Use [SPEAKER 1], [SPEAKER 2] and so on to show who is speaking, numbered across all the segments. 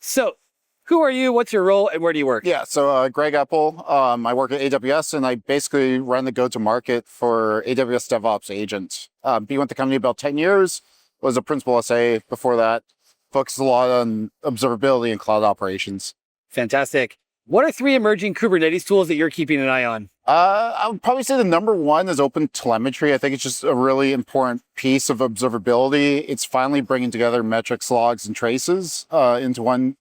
[SPEAKER 1] So, who are you? What's your role, and where do you work?
[SPEAKER 2] Yeah, so Greg Eppel, I work at AWS, and I basically run the go-to-market for AWS DevOps Agent. Been with the company about 10 years, was a principal SA before that, focused a lot on observability and cloud operations.
[SPEAKER 1] Fantastic. What are 3 emerging Kubernetes tools that you're keeping an eye on?
[SPEAKER 2] I would probably say the number one is OpenTelemetry. I think it's just a really important piece of observability. It's finally bringing together metrics, logs, and traces into one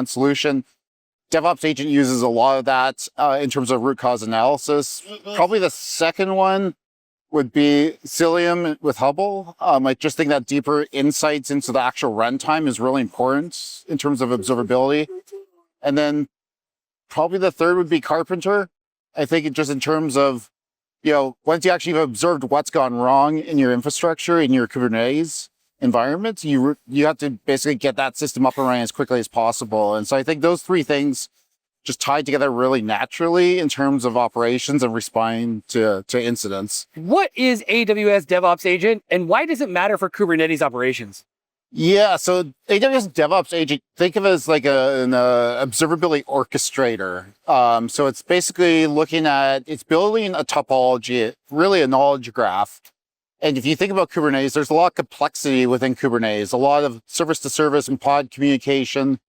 [SPEAKER 2] solution. DevOps Agent uses a lot of that in terms of root cause analysis. Probably the second one would be Cilium with Hubble. I just think that deeper insights into the actual runtime is really important in terms of observability. And then probably the third would be Karpenter. I think it just in terms of, once you actually have observed what's gone wrong in your infrastructure, in your Kubernetes environment, you have to basically get that system up and running as quickly as possible. And so I think those 3 things just tied together really naturally in terms of operations and responding to incidents.
[SPEAKER 1] What is AWS DevOps Agent, and why does it matter for Kubernetes operations?
[SPEAKER 2] Yeah, so AWS DevOps Agent, think of it as like an observability orchestrator. So it's basically it's building a topology, really a knowledge graph. And if you think about Kubernetes, there's a lot of complexity within Kubernetes, a lot of service-to-service and pod communication.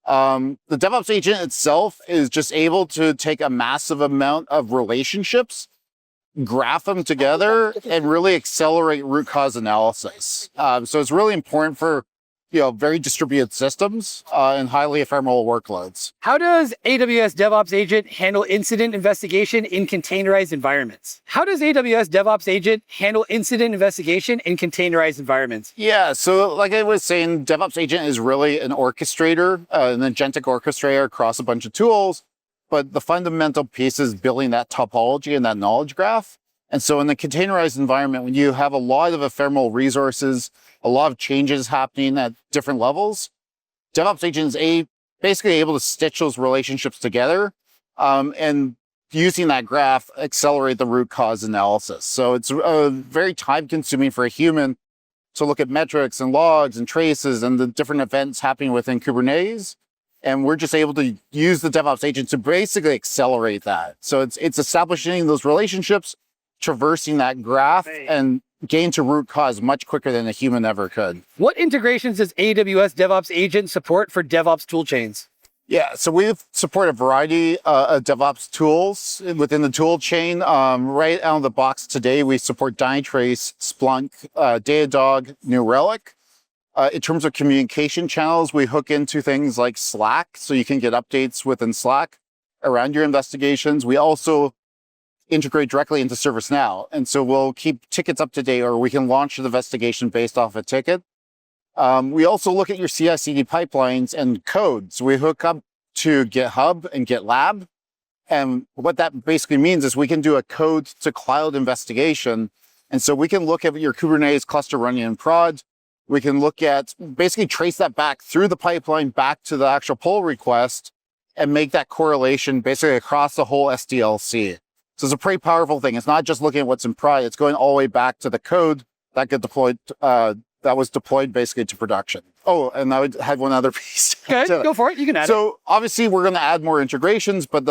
[SPEAKER 2] The DevOps Agent itself is just able to take a massive amount of relationships, graph them together, and really accelerate root cause analysis. So it's really important for very distributed systems and highly ephemeral workloads.
[SPEAKER 1] How does AWS DevOps Agent handle incident investigation in containerized environments?
[SPEAKER 2] Yeah, so like I was saying, DevOps Agent is really an orchestrator, an agentic orchestrator across a bunch of tools. But the fundamental piece is building that topology and that knowledge graph. And so in the containerized environment, when you have a lot of ephemeral resources, a lot of changes happening at different levels, DevOps Agent is basically able to stitch those relationships together and using that graph, accelerate the root cause analysis. So it's very time consuming for a human to look at metrics and logs and traces and the different events happening within Kubernetes. And we're just able to use the DevOps Agent to basically accelerate that. So it's establishing those relationships, traversing that graph, and getting to root cause much quicker than a human ever could.
[SPEAKER 1] What integrations does AWS DevOps Agent support for DevOps toolchains?
[SPEAKER 2] Yeah, so we support a variety of DevOps tools within the Toolchain. Right out of the box today, we support Dynatrace, Splunk, Datadog, New Relic. In terms of communication channels, we hook into things like Slack, so you can get updates within Slack around your investigations. We also integrate directly into ServiceNow, and so we'll keep tickets up to date, or we can launch an investigation based off a ticket. We also look at your CI/CD pipelines and code. So we hook up to GitHub and GitLab, and what that basically means is we can do a code to cloud investigation, and so we can look at your Kubernetes cluster running in prod. We can look at, basically trace that back through the pipeline back to the actual pull request and make that correlation basically across the whole SDLC. So it's a pretty powerful thing. It's not just looking at what's in prod, it's going all the way back to the code that got deployed, that was deployed basically to production. Oh, and I would have one other piece.
[SPEAKER 1] Okay, go for it. You can add it.
[SPEAKER 2] So obviously we're going to add more integrations, but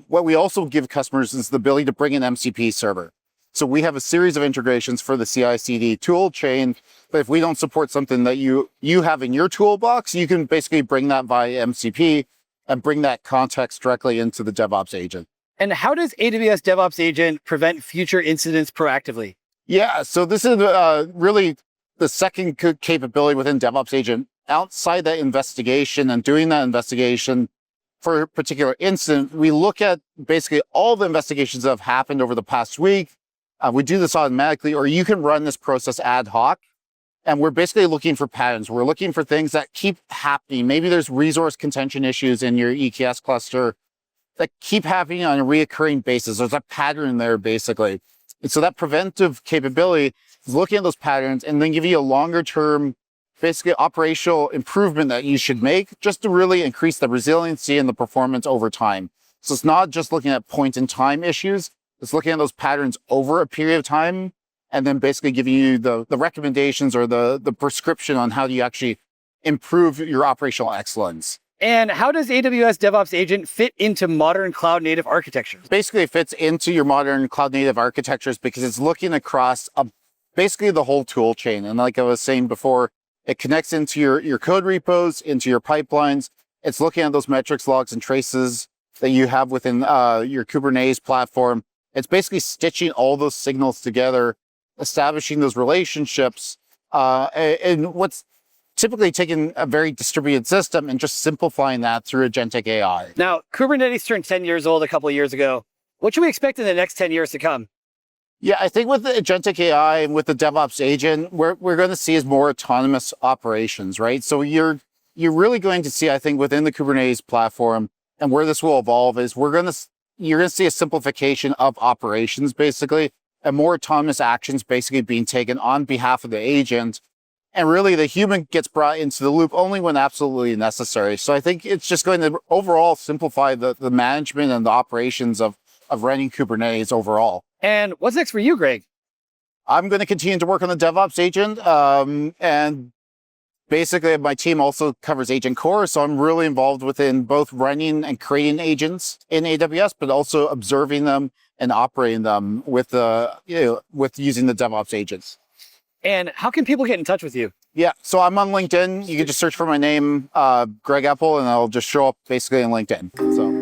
[SPEAKER 2] what we also give customers is the ability to bring an MCP server. So we have a series of integrations for the CI/CD tool chain, but if we don't support something that you have in your toolbox, you can basically bring that via MCP and bring that context directly into the DevOps Agent.
[SPEAKER 1] And how does AWS DevOps Agent prevent future incidents proactively?
[SPEAKER 2] Yeah, so this is really the second capability within DevOps Agent. Outside that investigation and doing that investigation for a particular incident, we look at basically all the investigations that have happened over the past week. We do this automatically, or you can run this process ad hoc. And we're basically looking for patterns. We're looking for things that keep happening. Maybe there's resource contention issues in your EKS cluster that keep happening on a reoccurring basis. There's a pattern there, basically. And so that preventive capability is looking at those patterns and then give you a longer term, basically operational improvement that you should make just to really increase the resiliency and the performance over time. So it's not just looking at point in time issues. It's looking at those patterns over a period of time and then basically giving you the recommendations or the prescription on how do you actually improve your operational excellence.
[SPEAKER 1] And how does AWS DevOps Agent fit into modern cloud native architectures?
[SPEAKER 2] Basically, it fits into your modern cloud native architectures because it's looking across basically the whole tool chain. And like I was saying before, it connects into your code repos, into your pipelines. It's looking at those metrics, logs, and traces that you have within your Kubernetes platform. It's basically stitching all those signals together, establishing those relationships, and what's typically taking a very distributed system and just simplifying that through agentic AI.
[SPEAKER 1] Now, Kubernetes turned 10 years old a couple of years ago. What should we expect in the next 10 years to come?
[SPEAKER 2] Yeah, I think with the agentic AI and with the DevOps agent, we're going to see is more autonomous operations, right? So you're really going to see, I think, within the Kubernetes platform and where this will evolve is you're going to see a simplification of operations, basically, and more autonomous actions basically being taken on behalf of the agent. And really, the human gets brought into the loop only when absolutely necessary. So I think it's just going to overall simplify the management and the operations of running Kubernetes overall.
[SPEAKER 1] And what's next for you, Greg?
[SPEAKER 2] I'm going to continue to work on the DevOps agent. And basically, my team also covers Agent Core. So I'm really involved within both running and creating agents in AWS, but also observing them and operating them with using the DevOps agents.
[SPEAKER 1] And how can people get in touch with you?
[SPEAKER 2] Yeah, so I'm on LinkedIn. You can just search for my name, Greg Eppel, and I'll just show up basically on LinkedIn. So.